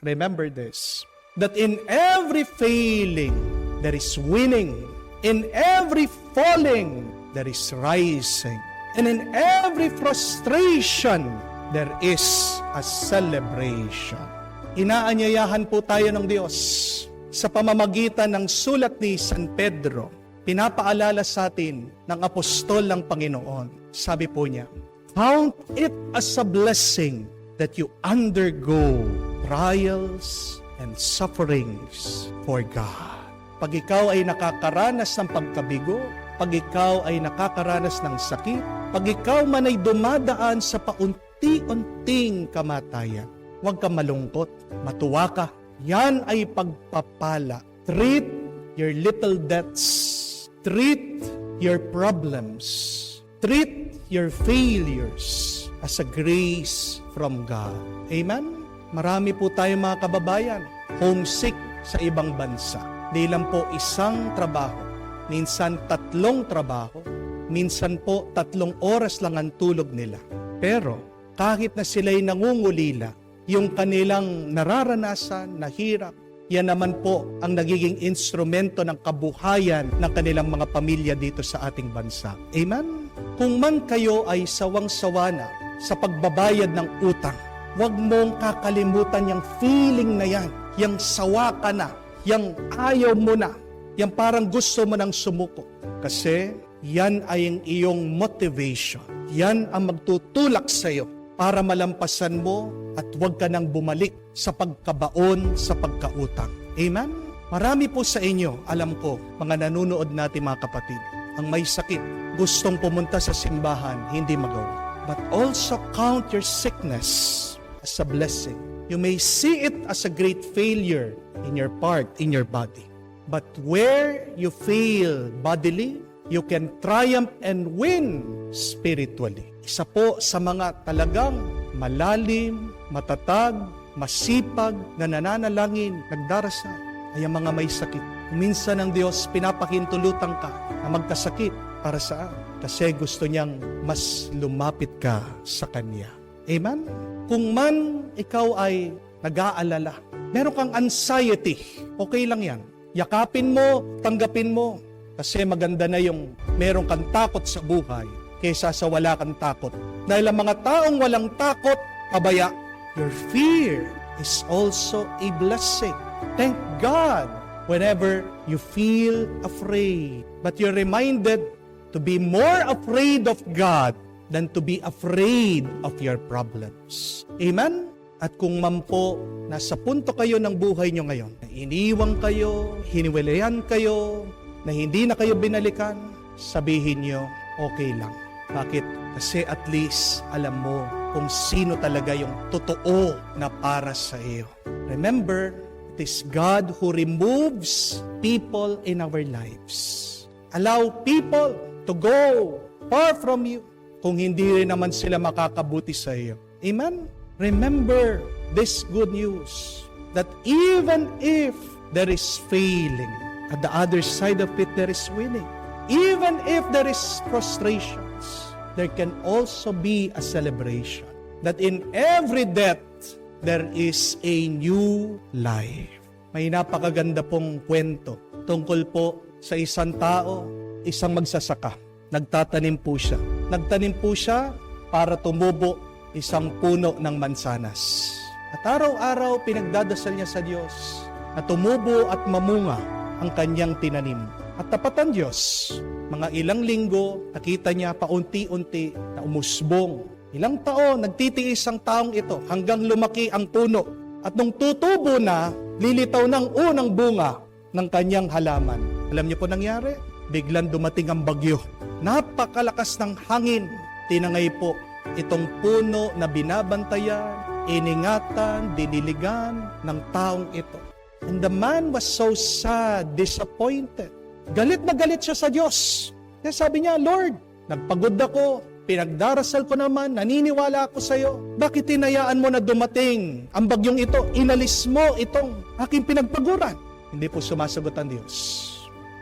remember this, that in every failing, there is winning. In every falling, there is rising. And in every frustration, there is a celebration. Inaanyayahan po tayo ng Diyos sa pamamagitan ng sulat ni San Pedro. Pinapaalala sa atin ng apostol ng Panginoon. Sabi po niya, count it as a blessing that you undergo trials and sufferings for God. Pag ikaw ay nakakaranas ng pagkabigo, pag ikaw ay nakakaranas ng sakit, pag ikaw man ay dumadaan sa paunti-unting kamatayan, huwag ka malungkot, matuwa ka. Yan ay pagpapala. Treat your little debts. Treat your problems. Treat your failures as a grace from God. Amen? Marami po tayong mga kababayan homesick sa ibang bansa. Di lang po isang trabaho, minsan 3 trabaho, minsan po 3 oras lang ang tulog nila. Pero kahit na sila'y nangungulila, yung kanilang nararanasan na hirap, yan naman po ang nagiging instrumento ng kabuhayan ng kanilang mga pamilya dito sa ating bansa. Amen? Kung man kayo ay sawang-sawa na sa pagbabayad ng utang, huwag mong kakalimutan yung feeling na yan, yung sawa ka na, yung ayaw mo na, yung parang gusto mo nang sumuko. Kasi yan ay ang iyong motivation. Yan ang magtutulak sa iyo para malampasan mo at huwag ka nang bumalik sa pagkabaon, sa pagkautang. Amen? Marami po sa inyo, alam ko, mga nanonood natin mga kapatid, ang may sakit, gustong pumunta sa simbahan, hindi magawa. But also count your sickness as a blessing. You may see it as a great failure in your part, in your body. But where you fail bodily, you can triumph and win spiritually. Isa po sa mga talagang malalim, matatag, masipag na nananalangin, nagdarasal, ay ang mga may sakit. Minsan ang Diyos pinapahintulutan ka na magkasakit para saan? Kasi gusto niyang mas lumapit ka sa Kanya. Amen? Kung man ikaw ay nag-aalala, meron kang anxiety, okay lang yan. Yakapin mo, tanggapin mo. Kasi maganda na yung meron kang takot sa buhay kaysa sa wala kang takot. Dahil ang mga taong walang takot, pabaya. Your fear is also a blessing. Thank God whenever you feel afraid. But you're reminded to be more afraid of God than to be afraid of your problems. Amen? At kung man po, nasa punto kayo ng buhay nyo ngayon, na iniwang kayo, hiniwalayan kayo, na hindi na kayo binalikan, sabihin nyo, okay lang. Bakit? Kasi at least alam mo kung sino talaga yung totoo na para sa iyo. Remember, it is God who removes people in our lives. Allow people to go far from you kung hindi rin naman sila makakabuti sa iyo. Amen? Remember this good news that even if there is failing, at the other side of it there is winning. Even if there is frustrations, there can also be a celebration. That in every death, there is a new life. May napakaganda pong kwento tungkol po sa isang tao, isang magsasaka. Nagtatanim po siya. Nagtanim po siya para tumubo isang puno ng mansanas. At araw-araw pinagdadasal niya sa Diyos na tumubo at mamunga ang kanyang tinanim. At tapat ang Diyos, mga ilang linggo, nakita niya paunti-unti na umusbong. Ilang taon, nagtitiis ang taong ito hanggang lumaki ang puno. At nung tutubo na, lilitaw ng unang bunga ng kanyang halaman. Alam niyo po nangyari? Biglang dumating ang bagyo. Napakalakas ng hangin. Tinangay po itong puno na binabantayan, iningatan, diniligan ng taong ito. And the man was so sad, disappointed. Galit na galit siya sa Diyos. Kaya sabi niya, Lord, nagpagod ako, pinagdarasal ko naman, naniniwala ako sa iyo. Bakit tinayaan mo na dumating ang bagyong ito? Inalis mo itong aking pinagpaguran. Hindi po sumasagot ang Diyos.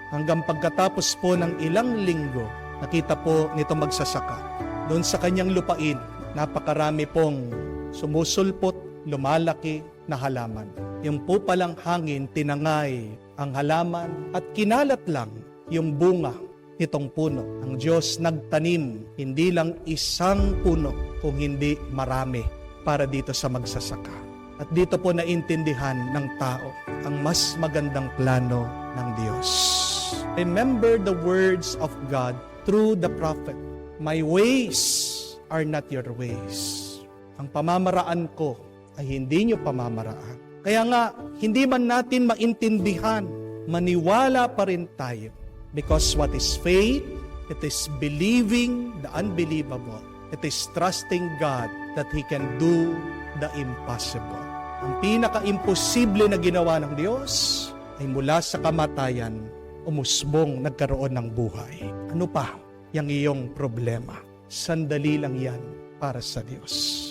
Hanggang pagkatapos po ng ilang linggo, nakita po nito magsasaka. Doon sa kanyang lupain, napakarami pong sumusulpot, lumalaki, na halaman. Yung po palang hangin tinangay ang halaman at kinalat lang yung bunga nitong puno. Ang Diyos nagtanim, hindi lang isang puno, kung hindi marami para dito sa magsasaka. At dito po naintindihan ng tao ang mas magandang plano ng Diyos. Remember the words of God through the prophet. My ways are not your ways. Ang pamamaraan ko ay hindi nyo pamamaraan. Kaya nga, hindi man natin maintindihan, maniwala pa rin tayo. Because what is faith? It is believing the unbelievable. It is trusting God that He can do the impossible. Ang pinaka-imposible na ginawa ng Diyos ay mula sa kamatayan, umusbong nagkaroon ng buhay. Ano pa yung iyong problema? Sandali lang yan para sa Diyos.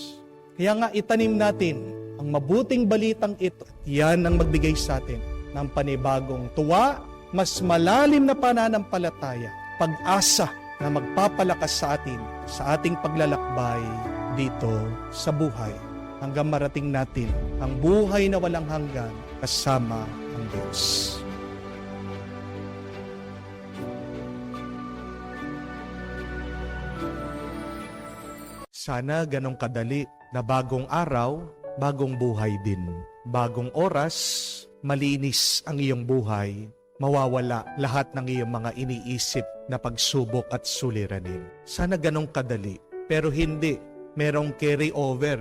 Kaya nga itanim natin ang mabuting balitang ito. Yan ang magbigay sa atin ng panibagong tuwa, mas malalim na pananampalataya, pag-asa na magpapalakas sa atin sa ating paglalakbay dito sa buhay hanggang marating natin ang buhay na walang hanggan kasama ang Diyos. Sana ganong kadali na bagong araw, bagong buhay din. Bagong oras, malinis ang iyong buhay, mawawala lahat ng iyong mga iniisip na pagsubok at suliranin. Sana ganong kadali, pero hindi. Merong carry over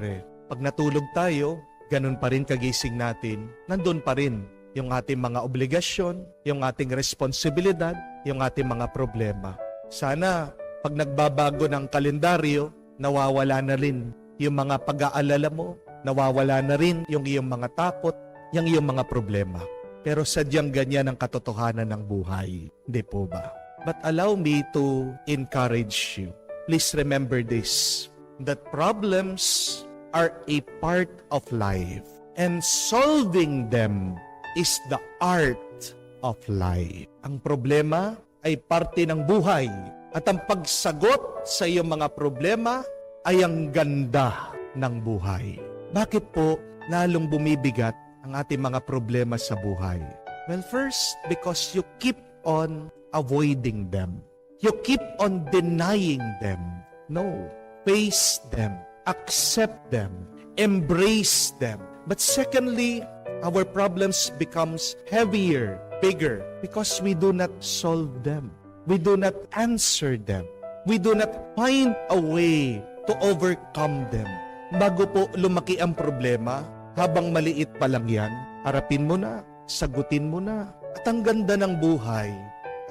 Pag natulog tayo, ganun pa rin kagising natin, nandun pa rin yung ating mga obligasyon, yung ating responsibilidad, yung ating mga problema. Sana, pag nagbabago ng kalendaryo, nawawala na rin yung mga pag-aalala mo, nawawala na rin yung iyong mga takot, yung iyong mga problema. Pero sadyang ganyan ang katotohanan ng buhay. Hindi po ba? But allow me to encourage you. Please remember this, that problems are a part of life, and solving them is the art of life. Ang problema ay parte ng buhay, at ang pagsagot sa iyong mga problema ay ang ganda ng buhay. Bakit po lalong bumibigat ang ating mga problema sa buhay? Well, first, because you keep on avoiding them. You keep on denying them. No, face them, accept them, embrace them. But secondly, our problems becomes heavier, bigger, because we do not solve them. We do not answer them. We do not find a way to overcome them. Bago po lumaki ang problema, habang maliit pa lang yan, harapin mo na, sagutin mo na. At ang ganda ng buhay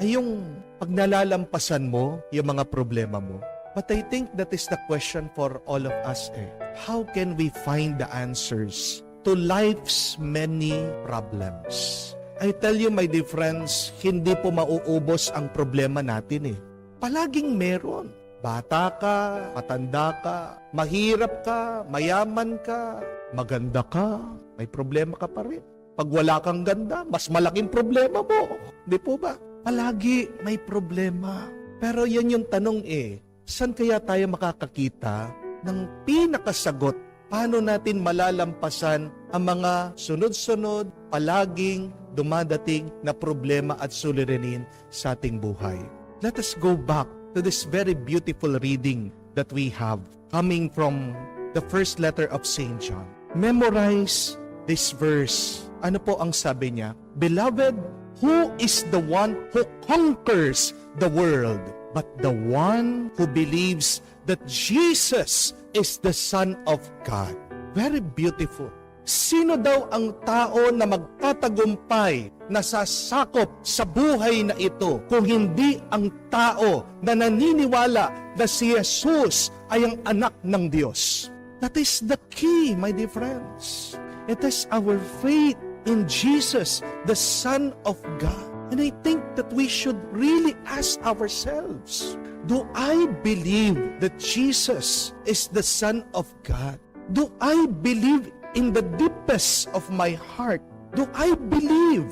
ay yung pag nalalampasan mo yung mga problema mo. But I think that is the question for all of us. How can we find the answers to life's many problems? I tell you, my dear friends, hindi po mauubos ang problema natin. Palaging meron. Bata ka, matanda ka, mahirap ka, mayaman ka, maganda ka, may problema ka pa rin. Pag wala kang ganda, mas malaking problema mo. Di po ba? Palagi may problema. Pero yan yung tanong saan kaya tayo makakakita ng pinakasagot? Paano natin malalampasan ang mga sunod-sunod, palaging dumadating na problema at suliranin sa ating buhay? Let us go back to this very beautiful reading that we have coming from the first letter of St. John. Memorize this verse. Ano po ang sabi niya? Beloved, who is the one who conquers the world, but the one who believes that Jesus is the Son of God? Very beautiful. Sino daw ang tao na magtatagumpay na sasakop sa buhay na ito kung hindi ang tao na naniniwala na si Jesus ay ang anak ng Diyos? That is the key, my dear friends. It is our faith in Jesus, the Son of God. And I think that we should really ask ourselves, do I believe that Jesus is the Son of God? Do I believe in the deepest of my heart? Do I believe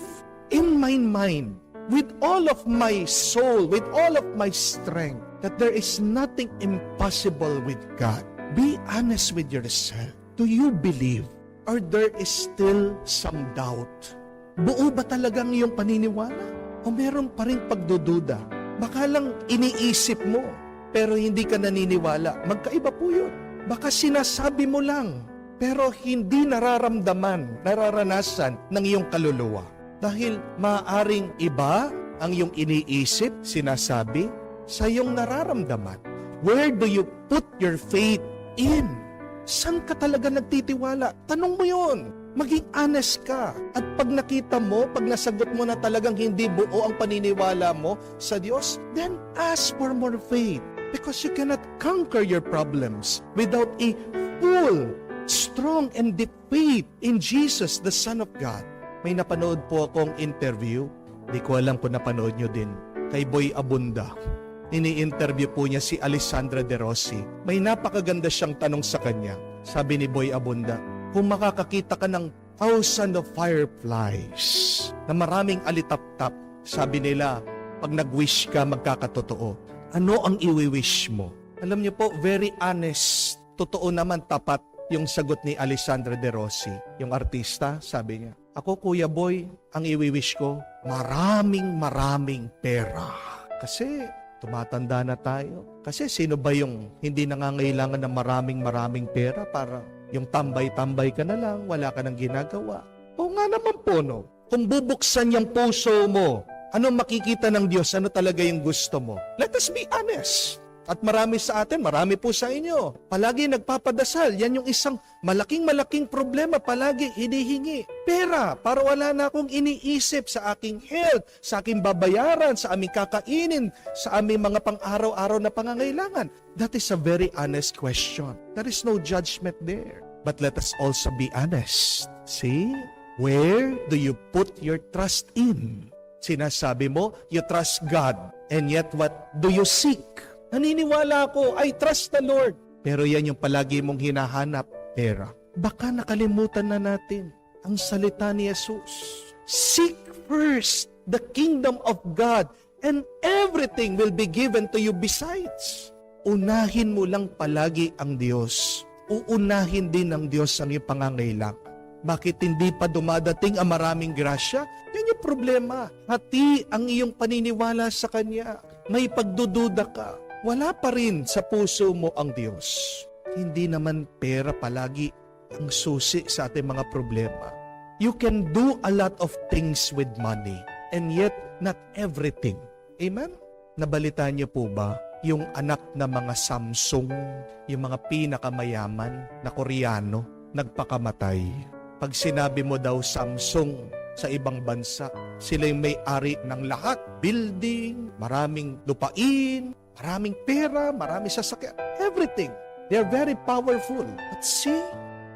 in my mind, with all of my soul, with all of my strength, that there is nothing impossible with God? Be honest with yourself. Do you believe Or there is still some doubt? Buo ba talagang iyong paniniwala? O meron pa rin pagdududa? Baka lang iniisip mo, pero hindi ka naniniwala. Magkaiba po yun. Baka sinasabi mo lang, pero hindi nararanasan ng iyong kaluluwa. Dahil maaaring iba ang iyong iniisip, sinasabi, sa iyong nararamdaman. Where do you put your faith in? Saan ka talaga nagtitiwala? Tanong mo yun. Maging honest ka. At pag nakita mo, pag nasagot mo na talagang hindi buo ang paniniwala mo sa Diyos, then ask for more faith. Because you cannot conquer your problems without a full, strong, and deep faith in Jesus, the Son of God. May napanood po akong interview. Di ko alam kung napanood nyo din. Kay Boy Abunda. Ini-interview po niya si Alessandra De Rossi. May napakaganda siyang tanong sa kanya. Sabi ni Boy Abunda, kung makakakita ka ng 1,000 of fireflies na maraming alitap-tap, sabi nila, pag nag-wish ka, magkakatotoo. Ano ang iwi-wish mo? Alam niyo po, very honest. Totoo naman, tapat yung sagot ni Alessandra De Rossi. Yung artista, sabi niya, ako, Kuya Boy, ang iwi-wish ko, maraming pera. Kasi tumatanda na tayo. Kasi sino ba yung hindi nangangailangan ng maraming pera para yung tambay-tambay ka na lang, wala ka nang ginagawa? O nga naman po, no? Kung bubuksan yung puso mo, ano makikita ng Diyos? Ano talaga yung gusto mo? Let us be honest. At marami sa atin, marami po sa inyo. Palagi nagpapadasal. Yan yung isang malaking problema. Palagi hinihingi pera para wala na akong iniisip sa aking health, sa aking babayaran, sa aming kakainin, sa aming mga pang-araw-araw na pangangailangan. That is a very honest question. There is no judgment there. But let us also be honest. See? Where do you put your trust in? Sinasabi mo, you trust God. And yet, what do you seek? Naniniwala ako, I trust the Lord. Pero yan yung palagi mong hinahanap, pera. Baka nakalimutan na natin ang salita ni Jesus. Seek first the kingdom of God and everything will be given to you besides. Unahin mo lang palagi ang Diyos. Uunahin din ng Diyos ang iyong pangangailangan. Bakit hindi pa dumadating ang maraming grasya? Yan yung problema. Hati ang iyong paniniwala sa Kanya. May pagdududa ka. Wala pa rin sa puso mo ang Diyos. Hindi naman pera palagi ang susi sa ating mga problema. You can do a lot of things with money and yet not everything. Amen? Nabalitaan niyo po ba yung anak na mga Samsung, yung mga pinakamayaman na Koreano, nagpakamatay? Pag sinabi mo daw Samsung sa ibang bansa, sila yung may-ari ng lahat. Building, maraming lupain, maraming pera, maraming sasakyan, everything. They are very powerful. But see,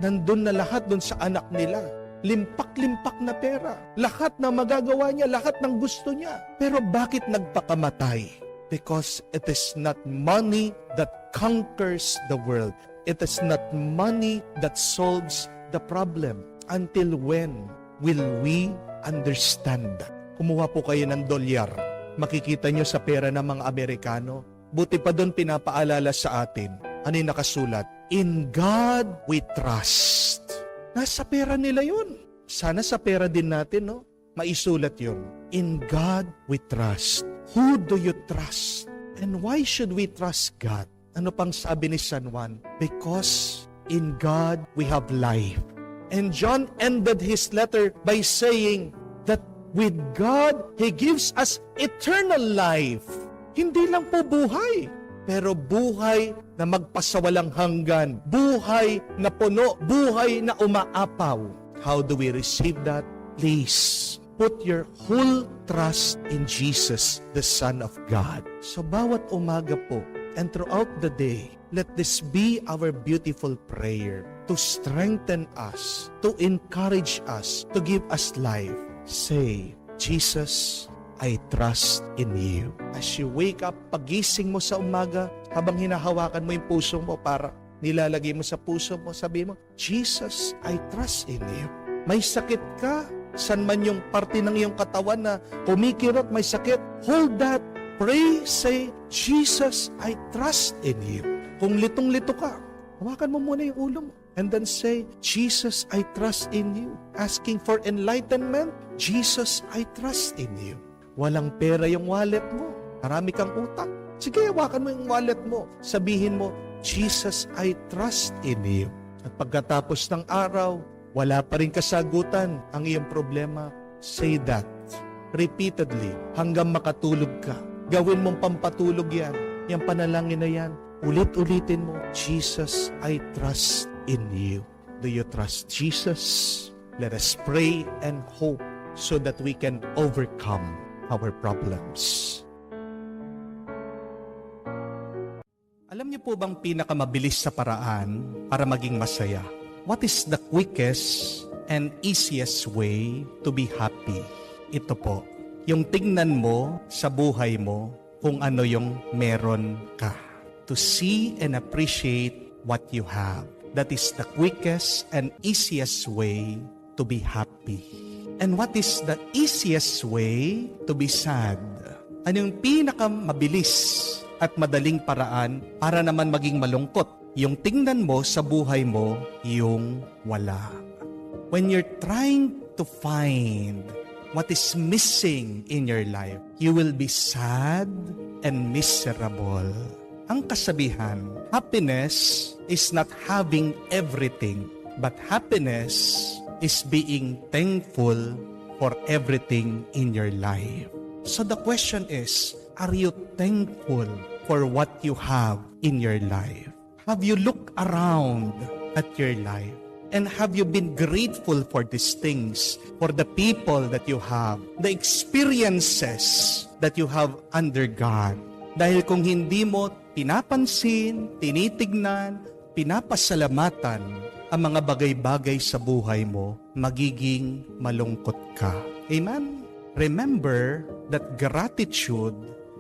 nandun na lahat dun sa anak nila. Limpak-limpak na pera. Lahat na magagawa niya, lahat ng gusto niya. Pero bakit nagpakamatay? Because it is not money that conquers the world. It is not money that solves the problem. Until when will we understand that? Kumuha po kayo ng dolyar. Makikita nyo sa pera ng mga Amerikano. Buti pa doon pinapaalala sa atin. Ano yung nakasulat? In God we trust. Nasa pera nila yun. Sana sa pera din natin, no? Maisulat yun. In God we trust. Who do you trust? And why should we trust God? Ano pang sabi ni San Juan? Because in God we have life. And John ended his letter by saying that with God, He gives us eternal life. Hindi lang po buhay, pero buhay na magpasawalang hanggan, buhay na puno, buhay na umaapaw. How do we receive that? Please, put your whole trust in Jesus, the Son of God. So bawat umaga po, and throughout the day, let this be our beautiful prayer to strengthen us, to encourage us, to give us life. Say, Jesus, I trust in you. As you wake up, pagising mo sa umaga, habang hinahawakan mo yung puso mo para nilalagay mo sa puso mo, sabi mo, Jesus, I trust in you. May sakit ka, san man yung parte ng iyong katawan na kumikirot, may sakit, hold that. Pray, say, Jesus, I trust in you. Kung litong-lito ka, hawakan mo muna yung ulo mo. And then say, Jesus, I trust in you. Asking for enlightenment, Jesus, I trust in you. Walang pera yung wallet mo. Marami kang utang. Sige, hawakan mo yung wallet mo. Sabihin mo, Jesus, I trust in you. At pagkatapos ng araw, wala pa rin kasagutan ang iyong problema. Say that repeatedly hanggang makatulog ka. Gawin mong pampatulog yan. Yung panalangin na yan, ulit-ulitin mo, Jesus, I trust in you. Do you trust Jesus? Let us pray and hope so that we can overcome our problems. Alam niyo po bang pinakamabilis sa paraan para maging masaya? What is the quickest and easiest way to be happy? Ito po, yung tingnan mo sa buhay mo kung ano yung meron ka. To see and appreciate what you have. That is the quickest and easiest way to be happy. And what is the easiest way to be sad? Ano yung pinakamabilis at madaling paraan para naman maging malungkot? Yung tingnan mo sa buhay mo, yung wala. When you're trying to find what is missing in your life, you will be sad and miserable. Ang kasabihan, happiness is not having everything, but happiness is being thankful for everything in your life. So the question is, are you thankful for what you have in your life? Have you looked around at your life? And have you been grateful for these things, for the people that you have, the experiences that you have undergone? Dahil kung hindi mo pinapansin, tinitignan, pinapasalamatan ang mga bagay-bagay sa buhay mo, magiging malungkot ka. Amen? Remember that gratitude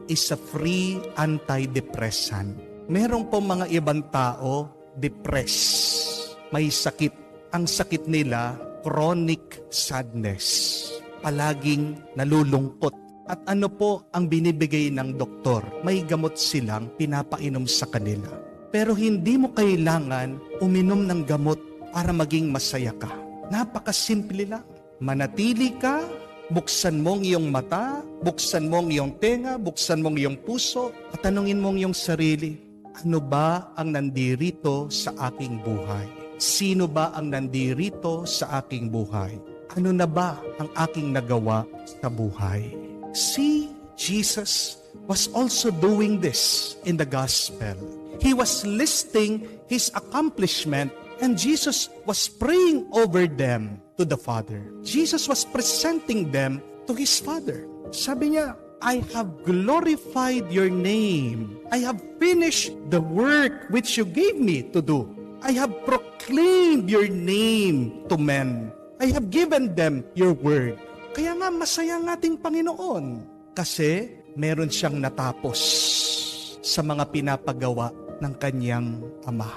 is a free antidepressant. Merong po mga ibang tao, depressed, may sakit. Ang sakit nila, chronic sadness. Palaging nalulungkot. At ano po ang binibigay ng doktor? May gamot silang pinapainom sa kanila. Pero hindi mo kailangan uminom ng gamot para maging masaya ka. Napakasimple lang. Manatili ka, buksan mong iyong mata, buksan mong iyong tenga, buksan mong iyong puso, at tanungin mong iyong sarili, ano ba ang nandirito sa aking buhay? Sino ba ang nandirito sa aking buhay? Ano na ba ang aking nagawa sa buhay? See, Jesus was also doing this in the gospel. He was listing his accomplishment and Jesus was praying over them to the Father. Jesus was presenting them to his Father. Sabi niya, I have glorified your name. I have finished the work which you gave me to do. I have proclaimed your name to men. I have given them your word. Kaya nga masaya ang ating Panginoon kasi meron siyang natapos sa mga pinapagawa ng kanyang Ama.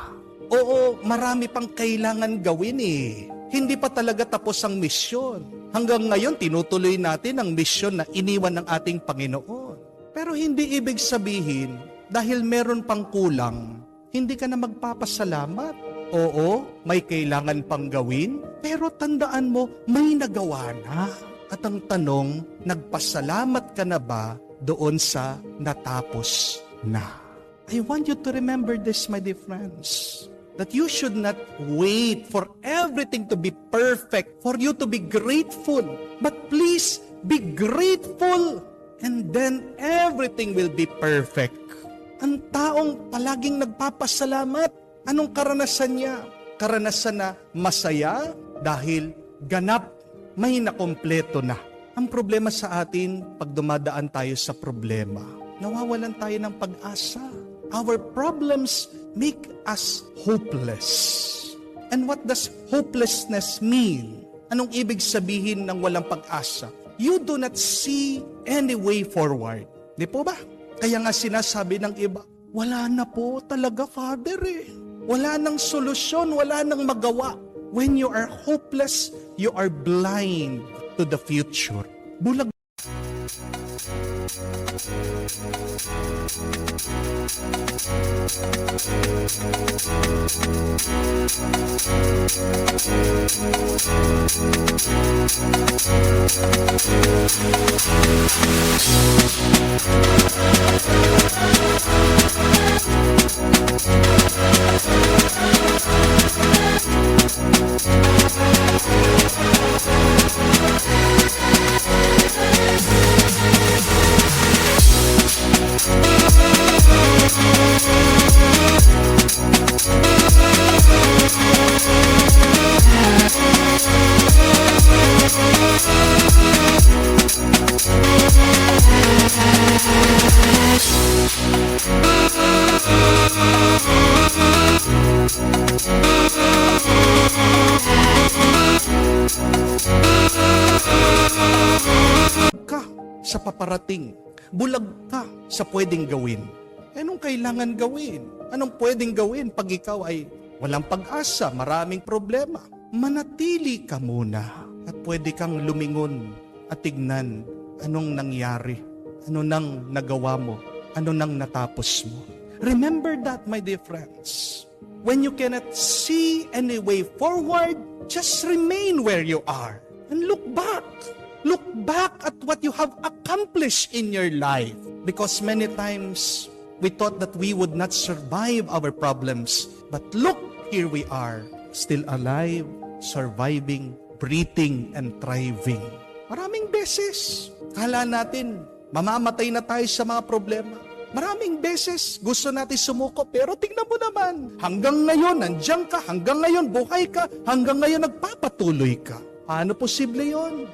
Oo, marami pang kailangan gawin eh. Hindi pa talaga tapos ang misyon. Hanggang ngayon, tinutuloy natin ang misyon na iniwan ng ating Panginoon. Pero hindi ibig sabihin, dahil meron pang kulang, hindi ka na magpapasalamat. Oo, may kailangan pang gawin, pero tandaan mo, may nagawa na. At ang tanong, nagpasalamat ka na ba doon sa natapos na? I want you to remember this, my dear friends, that you should not wait for everything to be perfect, for you to be grateful. But please, be grateful, and then everything will be perfect. Ang taong palaging nagpapasalamat, anong karanasan niya? Karanasan na masaya dahil ganap, may nakompleto na. Ang problema sa atin, pag dumadaan tayo sa problema, nawawalan tayo ng pag-asa. Our problems make us hopeless. And what does hopelessness mean? Anong ibig sabihin ng walang pag-asa? You do not see any way forward. Di po ba? Kaya nga sinasabi ng iba, wala na po talaga, Father eh. Wala nang solusyon, wala nang magawa. When you are hopeless, you are blind to the future. Bulag Ka sa paparating. Bulag ka sa pwedeng gawin. Anong kailangan gawin? Anong pwedeng gawin pag ikaw ay walang pag-asa, maraming problema? Manatili ka muna at pwede kang lumingon at tignan anong nangyari, ano nang nagawa mo, ano nang natapos mo. Remember that, my dear friends. When you cannot see any way forward, just remain where you are and look back. Look back at what you have accomplished in your life. Because many times, we thought that we would not survive our problems. But look, here we are, still alive, surviving, breathing, and thriving. Maraming beses, kala natin, mamamatay na tayo sa mga problema. Maraming beses, gusto natin sumuko, pero tingnan mo naman, hanggang ngayon, nandiyan ka, hanggang ngayon, buhay ka, hanggang ngayon, nagpapatuloy ka. Paano posible yon?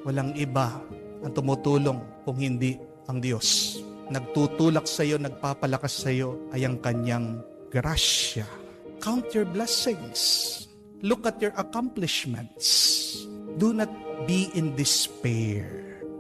Walang iba ang tumutulong kung hindi ang Diyos. Nagtutulak sa iyo, nagpapalakas sa iyo ay ang kanyang grasya. Count your blessings. Look at your accomplishments. Do not be in despair.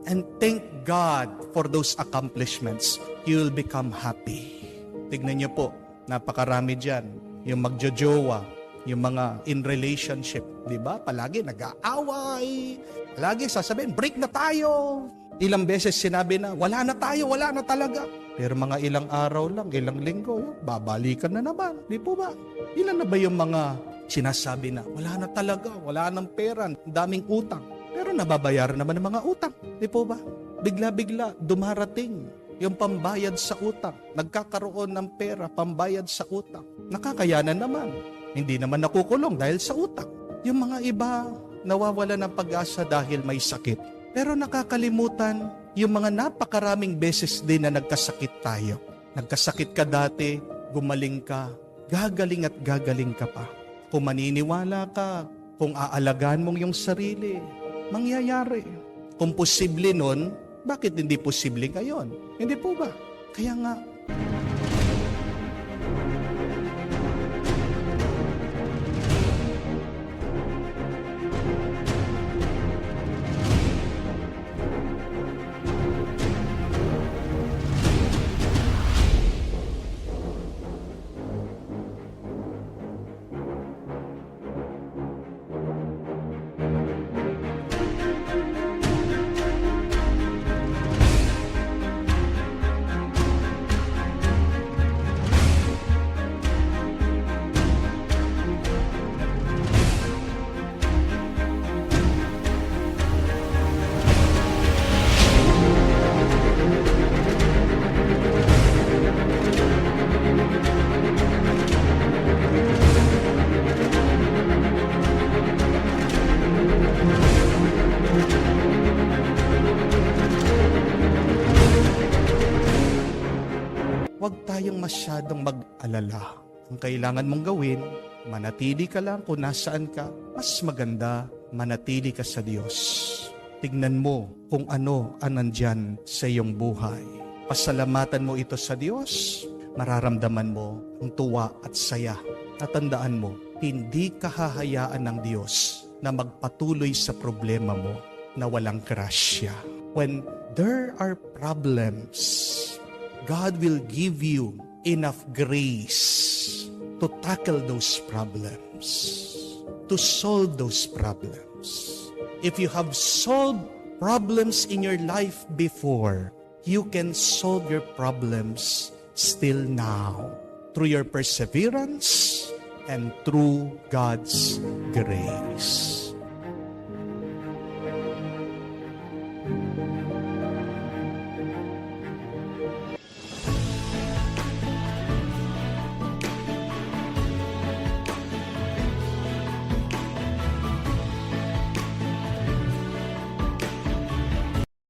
And thank God for those accomplishments. You will become happy. Tignan niyo po, napakarami dyan. Yung magjojowa, yung mga in relationship, di ba? Palagi nag-aaway. Palagi sasabihin, break na tayo. Ilang beses sinabi na, wala na tayo, wala na talaga. Pero mga ilang araw lang, ilang linggo, babalikan na naman. Di po ba? Ilan na ba yung mga sinasabi na, wala na talaga, wala nang pera, daming utang. Pero nababayaran naman ng mga utang. Di po ba? Bigla-bigla, dumarating yung pambayad sa utang. Nagkakaroon ng pera, pambayad sa utang. Nakakayanan naman. Hindi naman nakukulong dahil sa utang. Yung mga iba, nawawala ng pag-asa dahil may sakit. Pero nakakalimutan yung mga napakaraming beses din na nagkasakit tayo. Nagkasakit ka dati, gumaling ka, gagaling at gagaling ka pa. Kung maniniwala ka, kung aalagaan mong yung sarili, mangyayari. Kung posible nun, bakit hindi posible ngayon? Hindi po ba? Kaya nga, huwag tayong masyadong mag-alala. Ang kailangan mong gawin, manatili ka lang kung nasaan ka. Mas maganda, manatili ka sa Diyos. Tignan mo kung ano ang nandyan sa iyong buhay. Pasalamatan mo ito sa Diyos, mararamdaman mo ang tuwa at saya. Natandaan mo, hindi ka hahayaan ng Diyos na magpatuloy sa problema mo na walang grasya. When there are problems, God will give you enough grace to tackle those problems, to solve those problems. If you have solved problems in your life before, you can solve your problems still now through your perseverance and through God's grace.